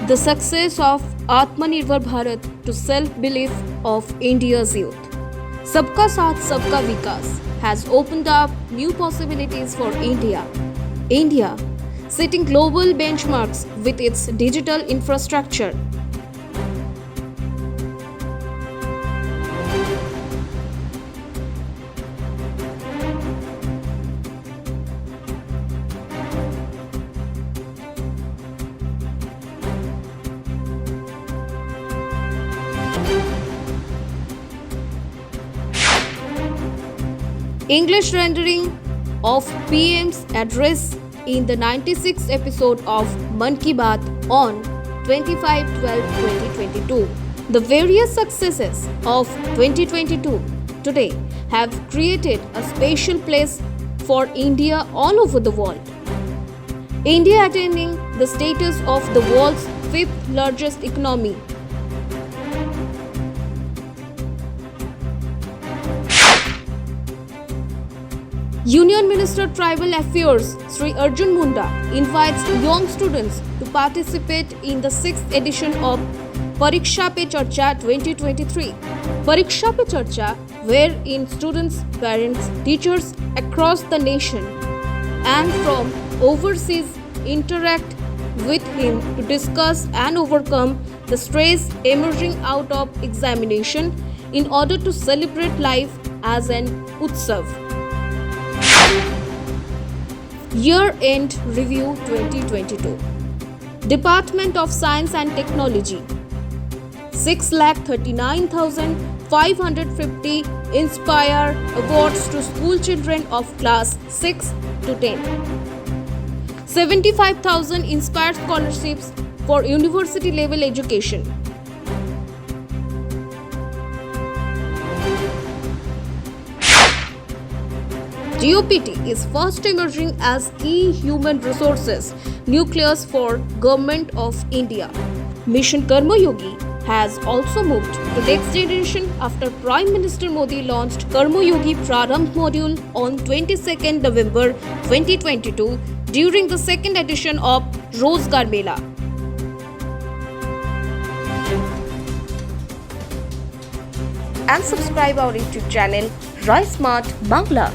The success of Atmanirbhar Bharat to self-belief of India's youth. Sabka Saath Sabka Vikas has opened up new possibilities for India. India, setting global benchmarks with its digital infrastructure. English rendering of PM's address in the 96th episode of Mann Ki Baat on 25/12/2022. The various successes of 2022 today have created a special place for India all over the world. India attaining the status of the world's fifth largest economy. Union Minister Tribal Affairs Sri Arjun Munda invites young students to participate in the 6th edition of Pariksha Pe Charcha 2023. Pariksha Pe Charcha, wherein students, parents, teachers across the nation and from overseas interact with him to discuss and overcome the stress emerging out of examination in order to celebrate life as an utsav. Year-End Review 2022. Department of Science and Technology. 6,39,550 Inspire Awards to school children of class 6 to 10. 75,000 Inspire scholarships for university level education. DOPT is fast emerging as key human resources nucleus for Government of India. Mission Karma Yogi has also moved to next generation after Prime Minister Modi launched Karma Yogi Prarambh module on 22nd November 2022 during the second edition of Rozgar Mela. And subscribe our YouTube channel RICE Smart Bangla.